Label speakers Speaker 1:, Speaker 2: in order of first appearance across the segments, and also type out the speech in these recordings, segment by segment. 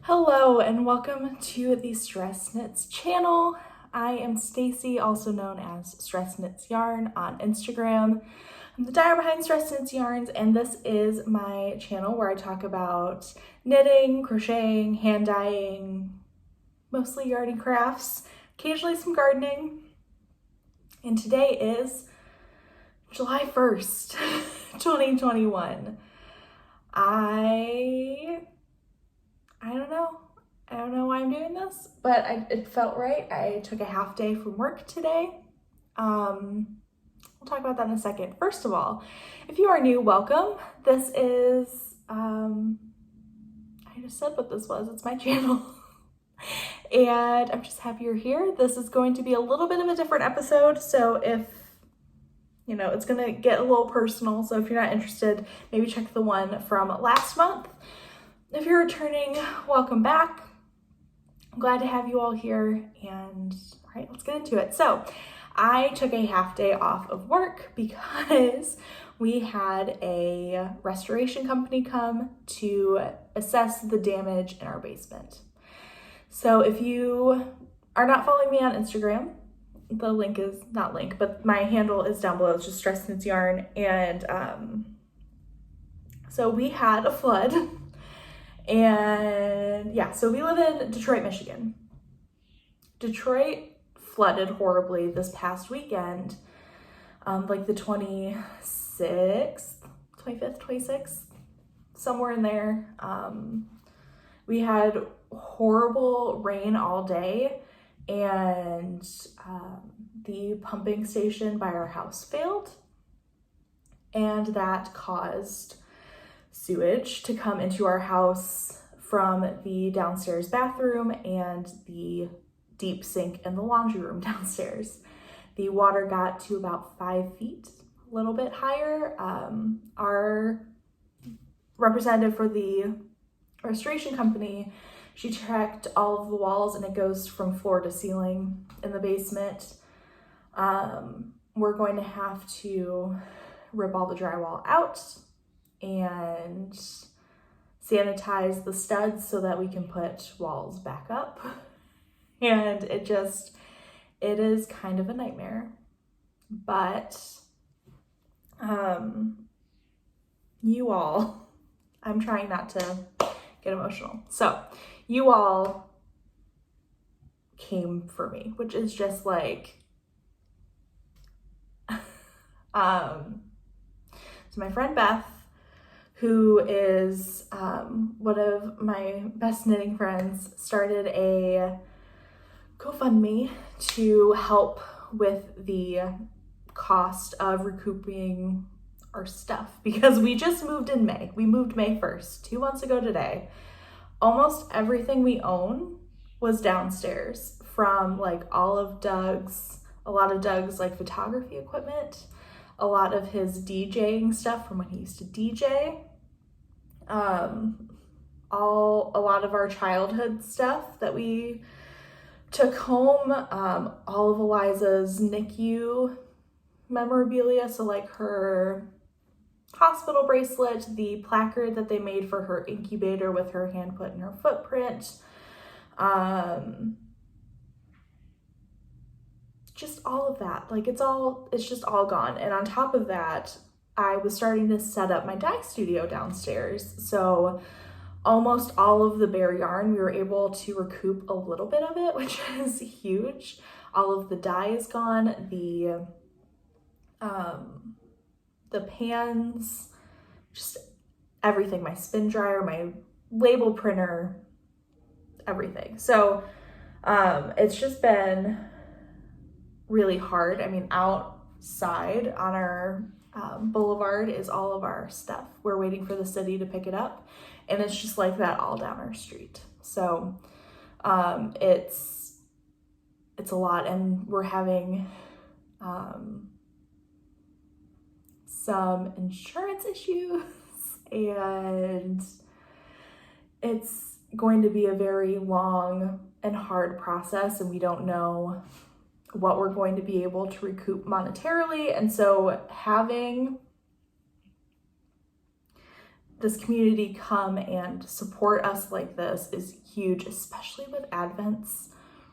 Speaker 1: Hello and welcome to the Stress Knits channel. I am Stacy, also known as Stress Knits Yarn on Instagram. I'm the dyer behind Stress Knits Yarns, and this is my channel where I talk about knitting, crocheting, hand dyeing, mostly yarn and crafts, occasionally some gardening. And today is July 1st, 2021. I don't know why I'm doing this, but it felt right. I took a half day from work today. We'll talk about that in a second. First of all, if you are new, welcome. This is, I just said what this was. It's my channel. And I'm just happy you're here. This is going to be a little bit of a different episode. So if, it's going to get a little personal. So if you're not interested, maybe check the one from last month. If you're returning, welcome back. I'm glad to have you all here, and all right, let's get into it. So I took a half day off of work because we had a restoration company come to assess the damage in our basement. So if you are not following me on Instagram, the link is not link, but my handle is down below. It's just Stress Knits Yarn. And so we had a flood. And yeah, so we live in Detroit, Michigan. Detroit flooded horribly this past weekend, like the 25th, 26th, somewhere in there. We had horrible rain all day, and the pumping station by our house failed, and that caused sewage to come into our house from the downstairs bathroom and the deep sink in the laundry room downstairs. The water got to about 5 feet, a little bit higher. Our representative for the restoration company, she checked all of the walls, and it goes from floor to ceiling in the basement. We're going to have to rip all the drywall out and sanitize the studs so that we can put walls back up. And it is kind of a nightmare. But you all, I'm trying not to get emotional. So you all came for me, which is just like, so my friend Beth, who is one of my best knitting friends, started a GoFundMe to help with the cost of recouping our stuff, because we just moved in May. We moved May 1st, 2 months ago today. Almost everything we own was downstairs, from like all of Doug's, a lot of Doug's like photography equipment, a lot of his DJing stuff from when he used to DJ, a lot of our childhood stuff that we took home, all of Eliza's NICU memorabilia, so like her hospital bracelet, the placard that they made for her incubator with her hand put in her footprint, just all of that. Like it's just all gone. And on top of that, I was starting to set up my dye studio downstairs. So almost all of the bare yarn, we were able to recoup a little bit of it, which is huge. All of the dye is gone. The pans, just everything, my spin dryer, my label printer, everything. So it's just been really hard. I mean, outside on our boulevard is all of our stuff. We're waiting for the city to pick it up, and it's just like that all down our street. So it's a lot, and we're having some insurance issues, and it's going to be a very long and hard process, and we don't know what we're going to be able to recoup monetarily. And so having this community come and support us like this is huge, especially with Advents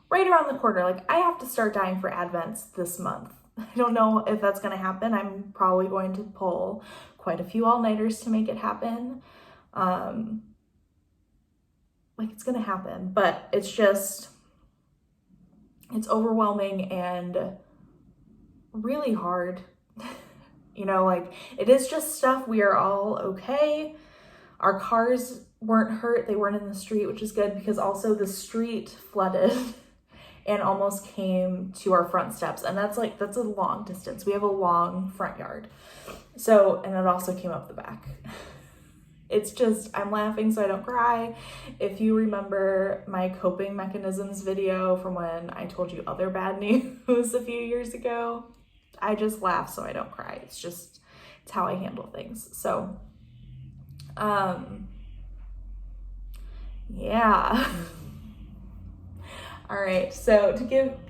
Speaker 1: right around the corner. Like, I have to start dying for Advents this month. I don't know if that's going to happen. I'm probably going to pull quite a few all-nighters to make it happen. Like, it's going to happen, but it's just, it's overwhelming and really hard. You know, like, it is just stuff. We are all okay. Our cars weren't hurt. They weren't in the street, which is good, because also the street flooded and almost came to our front steps. And that's a long distance. We have a long front yard. So, and it also came up the back. It's just, I'm laughing so I don't cry. If you remember my coping mechanisms video from when I told you other bad news a few years ago, I just laugh so I don't cry. It's how I handle things. So, yeah. All right, so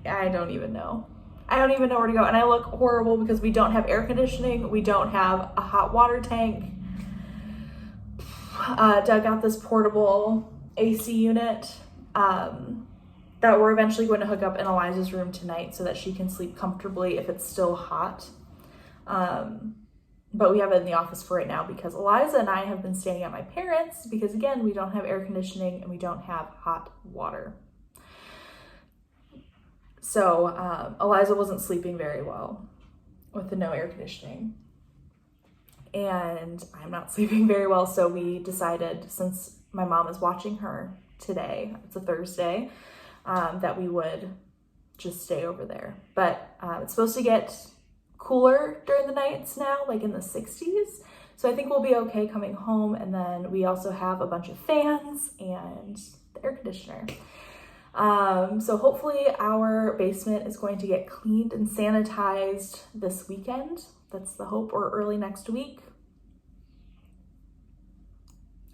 Speaker 1: I don't even know where to go. And I look horrible because we don't have air conditioning. We don't have a hot water tank. Doug got this portable AC unit that we're eventually going to hook up in Eliza's room tonight so that she can sleep comfortably if it's still hot. But we have it in the office for right now because Eliza and I have been staying at my parents' because, again, we don't have air conditioning and we don't have hot water. So Eliza wasn't sleeping very well with the no air conditioning. And I'm not sleeping very well, so we decided, since my mom is watching her today, it's a Thursday, that we would just stay over there. But it's supposed to get cooler during the nights now, like in the 60s. So I think we'll be okay coming home. And then we also have a bunch of fans and the air conditioner. So hopefully our basement is going to get cleaned and sanitized this weekend. That's the hope, or early next week.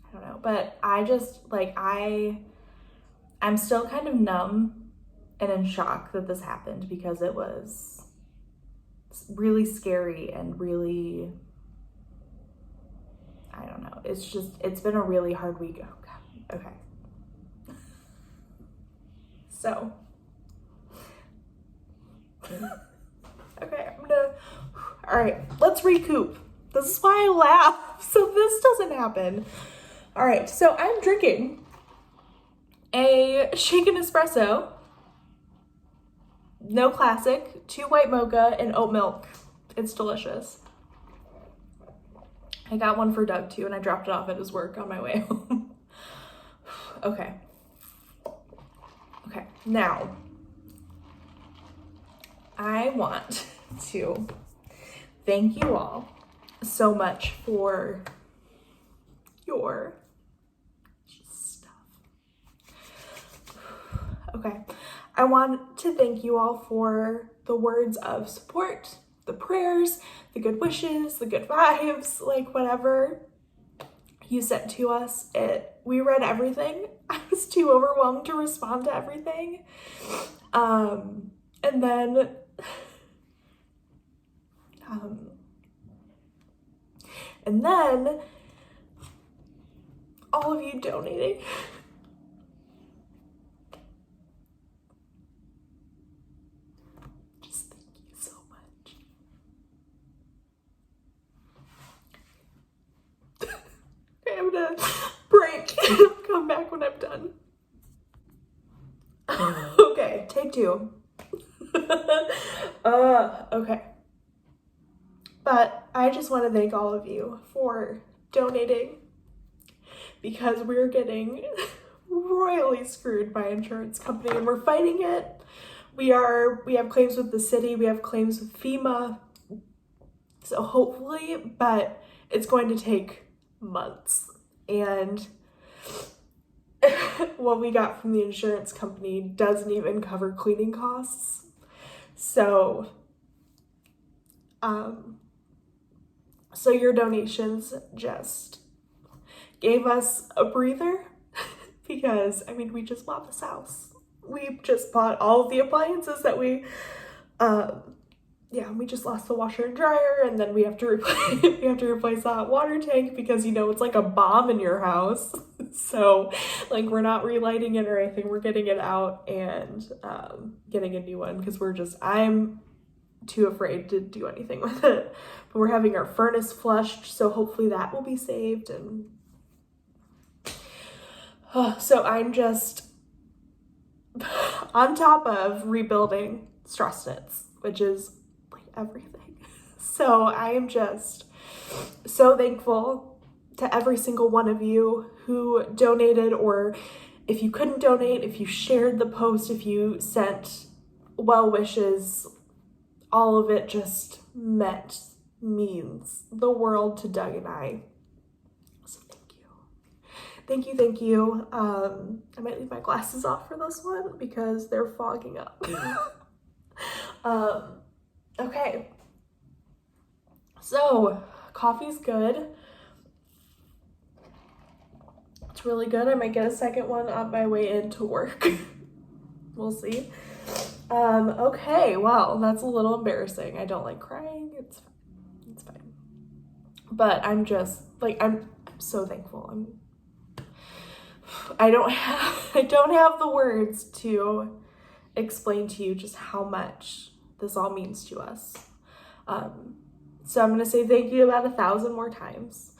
Speaker 1: I don't know, but I just, like, I'm still kind of numb and in shock that this happened because it was really scary and really, I don't know. It's been a really hard week. Oh God. Okay. So, okay, all right, let's recoup. This is why I laugh, so this doesn't happen. All right, so I'm drinking a shaken espresso, no classic, 2 white mocha, and oat milk. It's delicious. I got one for Doug too, and I dropped it off at his work on my way home. Okay, now I want to thank you all so much for your stuff. Okay, I want to thank you all for the words of support, the prayers, the good wishes, the good vibes, like whatever you sent to us. We read everything. I was too overwhelmed to respond to everything. And then all of you donating. Just thank you so much. Okay, I'm gonna break and I'll come back when I'm done. Okay, take 2. Okay. But I just want to thank all of you for donating because we're getting royally screwed by insurance company and we're fighting it. We have claims with the city, we have claims with FEMA. So hopefully, but it's going to take months. And what we got from the insurance company doesn't even cover cleaning costs. So, so your donations just gave us a breather because, I mean, we just bought this house. We just bought all of the appliances that we yeah, we just lost the washer and dryer, and then we have to replace that water tank because, you know, it's like a bomb in your house. So, like, we're not relighting it or anything. We're getting it out and getting a new one because I'm too afraid to do anything with it. But we're having our furnace flushed, so hopefully that will be saved. And so I'm just on top of rebuilding stress knits, which is like everything. So I am just so thankful to every single one of you who donated, or if you couldn't donate, if you shared the post, if you sent well wishes, all of it just means the world to Doug and I. So thank you. I might leave my glasses off for this one because they're fogging up. Okay. So, coffee's good. It's really good. I might get a second one on my way into work. We'll see. Okay, well, that's a little embarrassing. I don't like crying. It's fine. But I'm just, like, I'm so thankful. I don't have the words to explain to you just how much this all means to us. So I'm going to say thank you about 1,000 more times,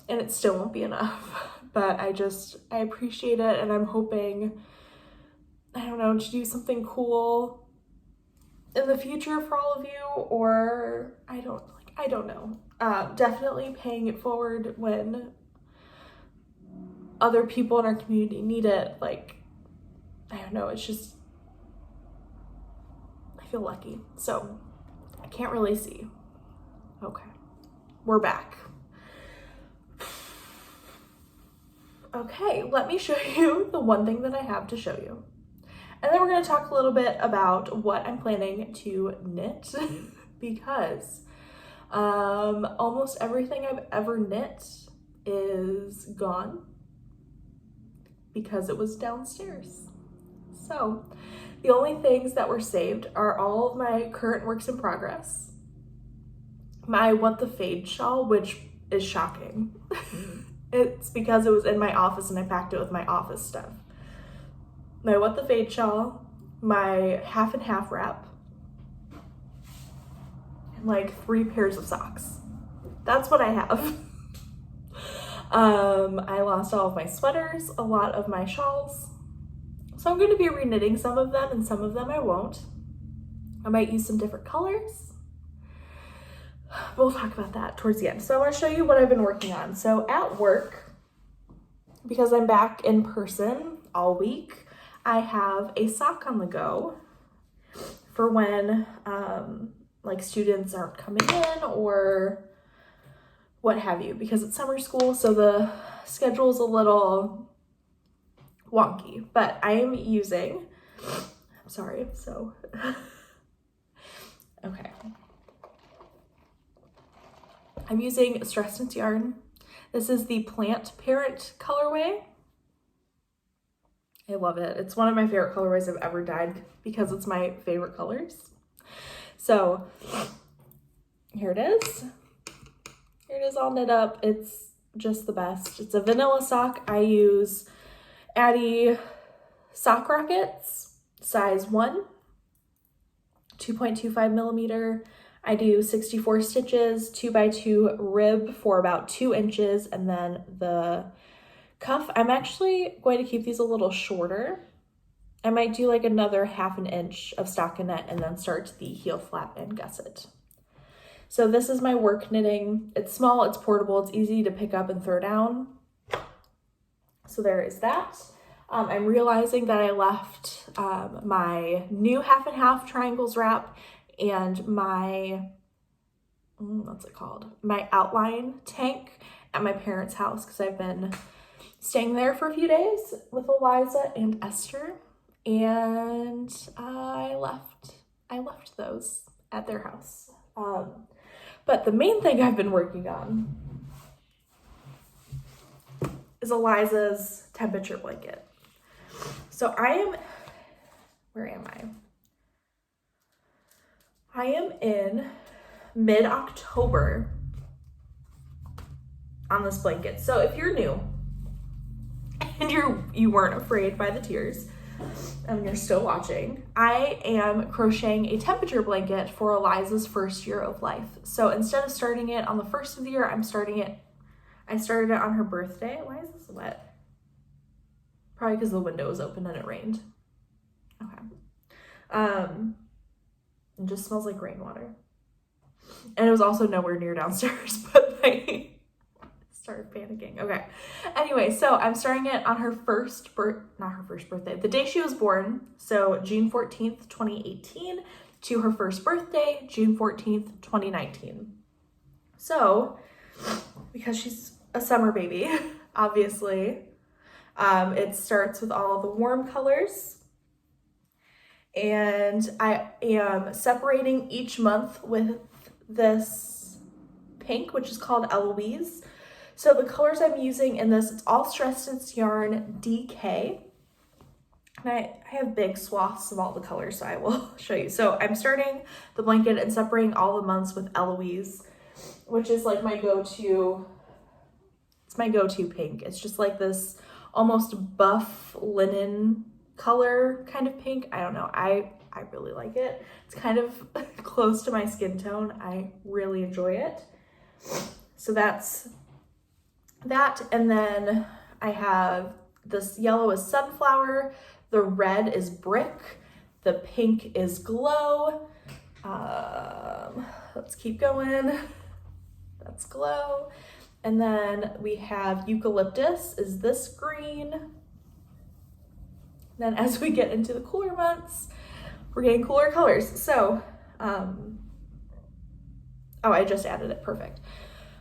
Speaker 1: and it still won't be enough, but I appreciate it, and I'm hoping, I don't know, to do something cool in the future for all of you, or I don't know. Definitely paying it forward when other people in our community need it. Like, I don't know, it's just, I feel lucky. So I can't really see. Okay, we're back. Okay, let me show you the one thing that I have to show you. And then we're going to talk a little bit about what I'm planning to knit because almost everything I've ever knit is gone because it was downstairs. So the only things that were saved are all of my current works in progress, my What the Fade shawl, which is shocking. It's because it was in my office and I packed it with my office stuff. My What the Fade shawl, my half and half wrap, and like 3 pairs of socks. That's what I have. I lost all of my sweaters, a lot of my shawls. So I'm going to be reknitting some of them and some of them I won't. I might use some different colors. We'll talk about that towards the end. So I want to show you what I've been working on. So at work, because I'm back in person all week, I have a sock on the go for when like students aren't coming in or what have you, because it's summer school, so the schedule is a little wonky, but I am using, I'm sorry, so, okay. I'm using Stress Knits yarn. This is the Plant Parent colorway. I love it. It's one of my favorite colorways I've ever dyed because it's my favorite colors. So here it is. Here it is all knit up. It's just the best. It's a vanilla sock. I use Addie sock rockets, size 1, 2.25 millimeter. I do 64 stitches, 2x2 rib for about 2 inches, and then the cuff. I'm actually going to keep these a little shorter. I might do like another 1/2 inch of stockinette and then start the heel flap and gusset. So this is my work knitting. It's small, it's portable, it's easy to pick up and throw down. So there is that. I'm realizing that I left my new 1/2 triangles wrap and my, what's it called? My outline tank at my parents' house because I've been staying there for a few days with Eliza and Esther, and I left those at their house. But the main thing I've been working on is Eliza's temperature blanket. So where am I? I am in mid-October on this blanket. So if you're new and you weren't afraid by the tears and you're still watching, I am crocheting a temperature blanket for Eliza's first year of life. So instead of starting it on the first of the year, I started it on her birthday. Why is this wet? Probably because the window was open and it rained. Okay. It just smells like rainwater. And it was also nowhere near downstairs, but I started panicking. Okay. Anyway, so I'm starting it on her not her first birthday, the day she was born. So June 14th, 2018 to her first birthday, June 14th, 2019. So, because she's a summer baby, obviously, it starts with all the warm colors. And I am separating each month with this pink, which is called Eloise. So the colors I'm using in this, it's all Stress Stitch yarn DK. And I have big swaths of all the colors, so I will show you. So I'm starting the blanket and separating all the months with Eloise, which is like my go-to, it's my go-to pink. It's just like this almost buff linen color kind of pink. I don't know. I really like it. It's kind of close to my skin tone. I really enjoy it. So that's that. And then I have this yellow is sunflower. The red is brick. The pink is glow. Let's keep going. That's glow. And then we have eucalyptus is this green. Then as we get into the cooler months, we're getting cooler colors. So, I just added it, perfect.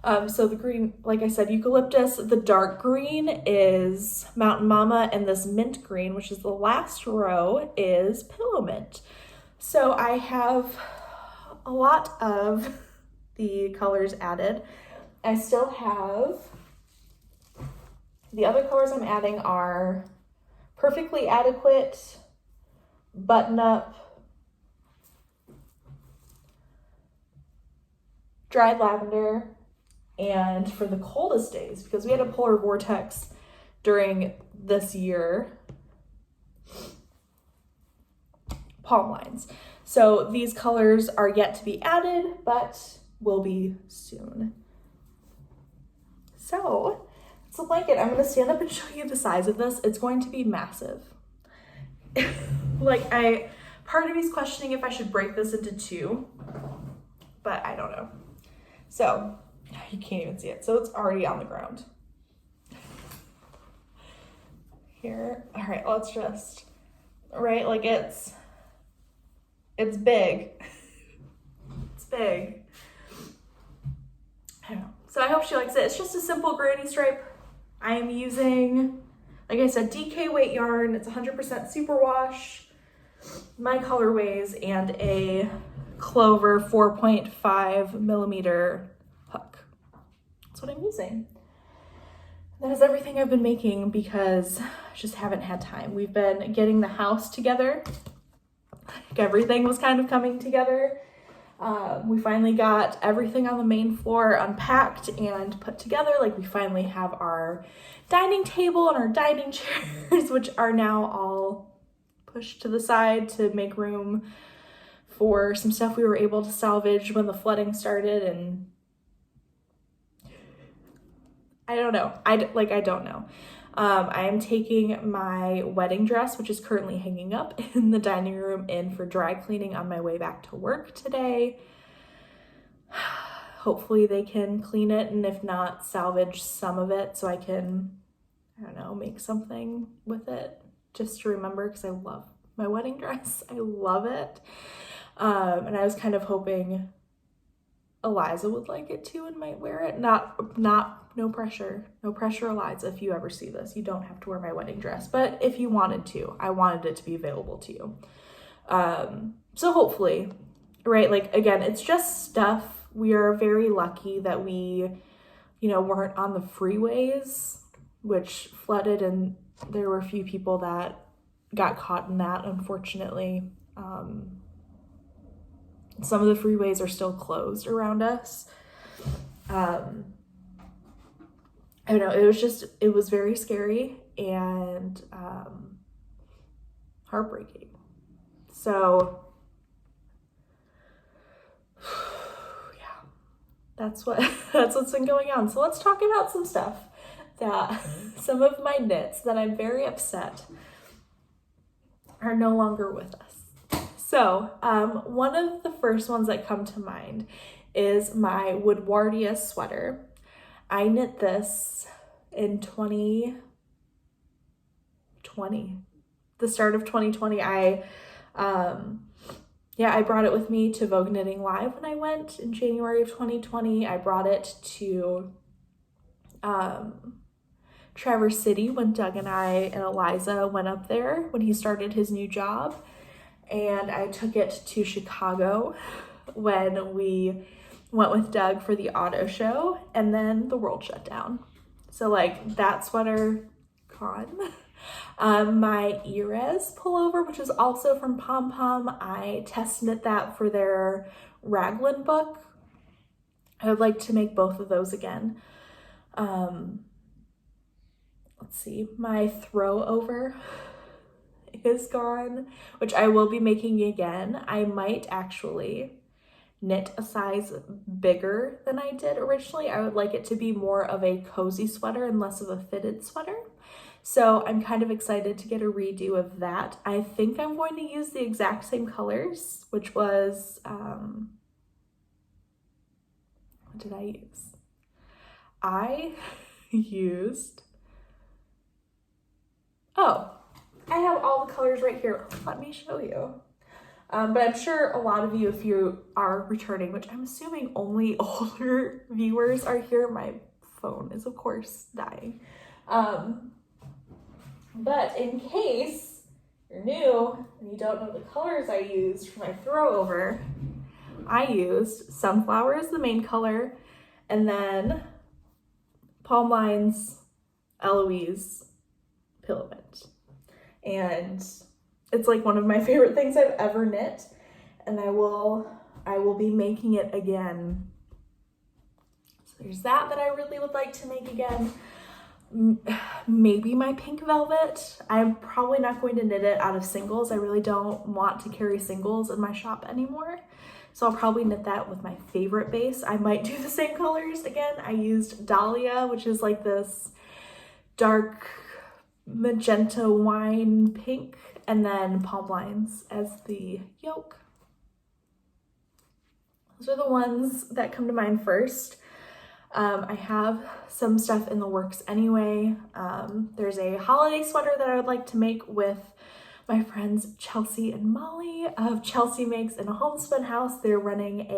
Speaker 1: So the green, like I said, eucalyptus, the dark green is Mountain Mama, and this mint green, which is the last row, is Pillow Mint. So I have a lot of the colors added. I still have, the other colors I'm adding are Perfectly Adequate, Button Up, Dried Lavender, and for the coldest days, because we had a polar vortex during this year, Palm Lines. So these colors are yet to be added, but will be soon. So it's a blanket. I'm going to stand up and show you the size of this. It's going to be massive. Part of me's questioning if I should break this into two, but I don't know. So you can't even see it. So it's already on the ground. Here. All right, let's just, right? Like it's big. It's big. I don't know. So I hope she likes it. It's just a simple granny stripe. I am using, like I said, DK weight yarn. It's 100% superwash, my colorways, and a Clover 4.5 millimeter hook. That's what I'm using. That is everything I've been making because I just haven't had time. We've been getting the house together. Like everything was kind of coming together. We finally got everything on the main floor unpacked and put together. Like we finally have our dining table and our dining chairs, which are now all pushed to the side to make room for some stuff we were able to salvage when the flooding started. And I don't know. I don't know. I am taking my wedding dress, which is currently hanging up in the dining room, in for dry cleaning on my way back to work today. Hopefully they can clean it, and if not, salvage some of it so I can, I don't know, make something with it just to remember, because I love my wedding dress. I love it. And I was kind of hoping Eliza would like it too and might wear it. No pressure, Eliza. If you ever see this, you don't have to wear my wedding dress, but if you wanted to, I wanted it to be available to you. So hopefully, right? Like again, it's just stuff. We are very lucky that we, weren't on the freeways, which flooded, and there were a few people that got caught in that, unfortunately. Some of the freeways are still closed around us. I don't know, it was very scary and heartbreaking. So yeah, that's what's been going on. So let's talk about some stuff some of my knits that I'm very upset are no longer with us. So one of the first ones that come to mind is my Woodwardia sweater. I knit this in 2020, the start of 2020. I brought it with me to Vogue Knitting Live when I went in January of 2020. I brought it to Traverse City when Doug and I and Eliza went up there when he started his new job. And I took it to Chicago when we went with Doug for the auto show, and then the world shut down. So like that sweater gone. My Erez pullover, which is also from Pom Pom, I test knit that for their Raglan book. I would like to make both of those again. Let's see, my throw over is gone, which I will be making again. I might actually knit a size bigger than I did originally. I would like it to be more of a cozy sweater and less of a fitted sweater. So I'm kind of excited to get a redo of that. I think I'm going to use the exact same colors, which was, what did I use? I used, I have all the colors right here. Let me show you. But I'm sure a lot of you, if you are returning, which I'm assuming only older viewers are here. My phone is, of course, dying. But in case you're new and you don't know the colors I used for my throw over, I used Sunflower as the main color, and then Palm Lines Eloise Pillow Mint. And it's like one of my favorite things I've ever knit, and I will be making it again. So there's that I really would like to make again. Maybe my pink velvet. I'm probably not going to knit it out of singles. I really don't want to carry singles in my shop anymore. So I'll probably knit that with my favorite base. I might do the same colors again. I used Dahlia, which is like this dark magenta wine pink, and then Palm Lines as the yoke. Those are the ones that come to mind first. I have some stuff in the works anyway. There's a holiday sweater that I would like to make with my friends Chelsea and Molly of Chelsea Makes in a Homespun House. They're running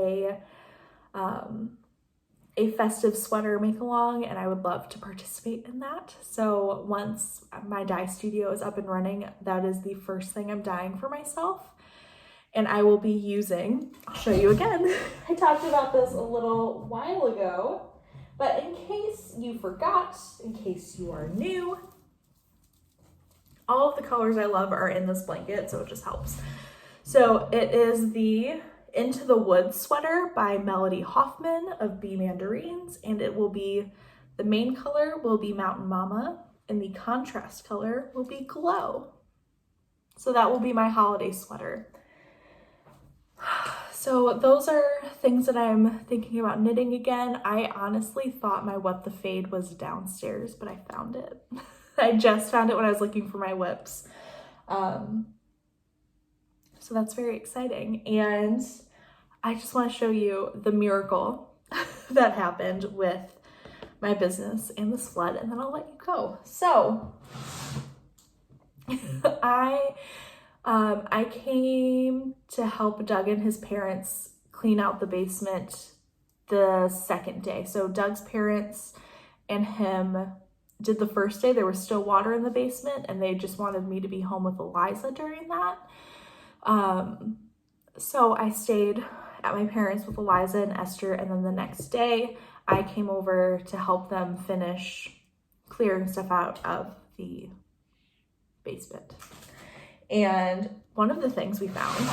Speaker 1: a festive sweater make along, and I would love to participate in that. So once my dye studio is up and running, that is the first thing I'm dyeing for myself. And I will be using, I'll show you again. I talked about this a little while ago, but in case you forgot, in case you are new, all of the colors I love are in this blanket, so it just helps. So it is the Into the Woods sweater by Melody Hoffman of Bee Mandarines, and it will be, the main color will be Mountain Mama, and the contrast color will be Glow. So that will be my holiday sweater. So those are things that I'm thinking about knitting again. I honestly thought my What the Fade was downstairs, but I found it. I just found it when I was looking for my whips. So that's very exciting. And I just want to show you the miracle that happened with my business and this flood, and then I'll let you go. So I came to help Doug and his parents clean out the basement the second day. So Doug's parents and him did the first day. There was still water in the basement, and they just wanted me to be home with Eliza during that. So I stayed at my parents with Eliza and Esther, and then the next day I came over to help them finish clearing stuff out of the basement. And one of the things we found,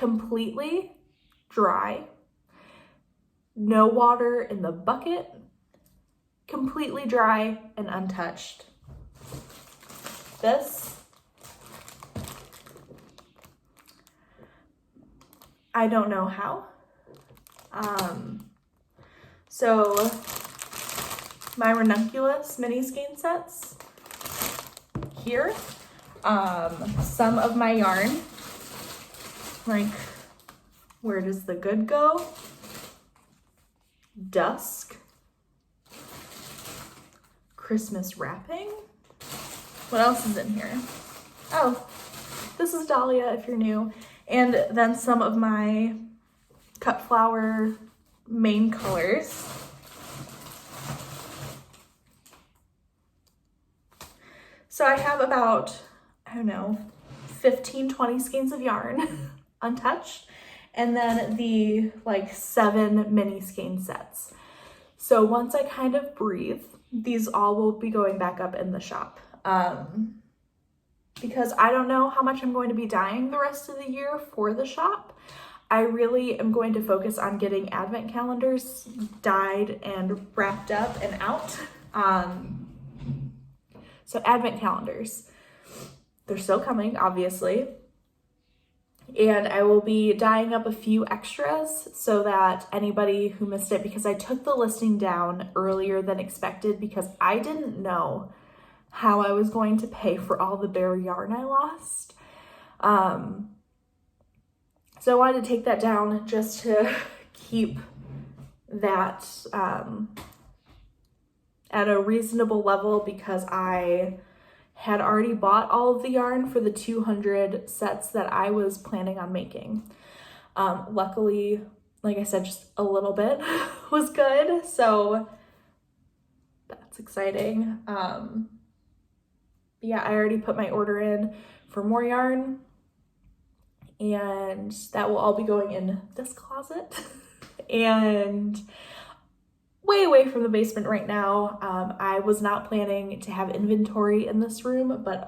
Speaker 1: completely dry, no water in the bucket, completely dry and untouched. This, I don't know how. So my ranunculus mini skein sets here, some of my yarn, like, where does the good go? Dusk, Christmas wrapping. What else is in here? Oh, this is Dahlia if you're new. And then some of my cut flower main colors. So I have about, I don't know, 15, 20 skeins of yarn untouched. And then the like 7 mini skein sets. So once I kind of breathe, these all will be going back up in the shop. Because I don't know how much I'm going to be dyeing the rest of the year for the shop. I really am going to focus on getting advent calendars dyed and wrapped up and out. So advent calendars, they're still coming, obviously. And I will be dyeing up a few extras so that anybody who missed it, because I took the listing down earlier than expected because I didn't know how I was going to pay for all the bare yarn I lost. So I wanted to take that down just to keep that at a reasonable level because I had already bought all of the yarn for the 200 sets that I was planning on making. Luckily, like I said, just a little bit was good, so that's exciting. Yeah, I already put my order in for more yarn, and that will all be going in this closet and way away from the basement right now. I was not planning to have inventory in this room, but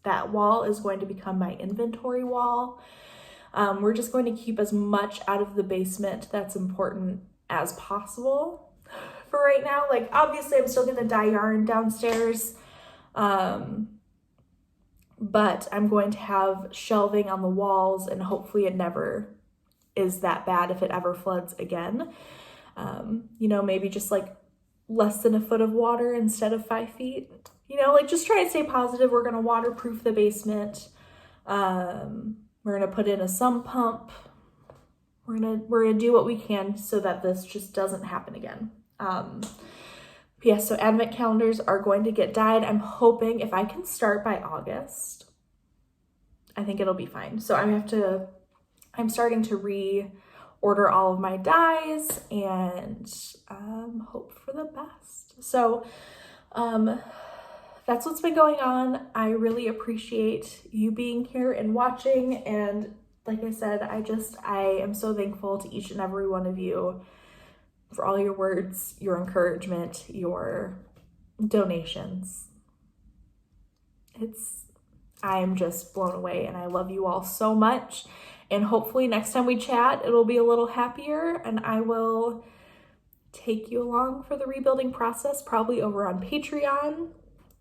Speaker 1: that wall is going to become my inventory wall. We're just going to keep as much out of the basement that's important as possible for right now. Like, obviously I'm still gonna dye yarn downstairs, but I'm going to have shelving on the walls, and hopefully it never is that bad if it ever floods again. You know, maybe just like less than a foot of water instead of 5 feet, you know, like just try to stay positive. We're going to waterproof the basement. We're going to put in a sump pump. We're going to do what we can so that this just doesn't happen again. Yeah, so advent calendars are going to get dyed. I'm hoping if I can start by August, I think it'll be fine. So I'm starting to reorder all of my dyes and hope for the best. So that's what's been going on. I really appreciate you being here and watching. And like I said, I am so thankful to each and every one of you for all your words, your encouragement, your donations. I'm just blown away, and I love you all so much. And hopefully next time we chat, it'll be a little happier, and I will take you along for the rebuilding process, probably over on Patreon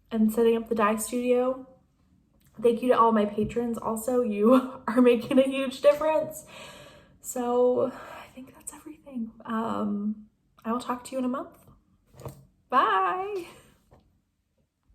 Speaker 1: and setting up the dye studio. Thank you to all my patrons also. You are making a huge difference. So I think that's everything. I will talk to you in a month. Bye.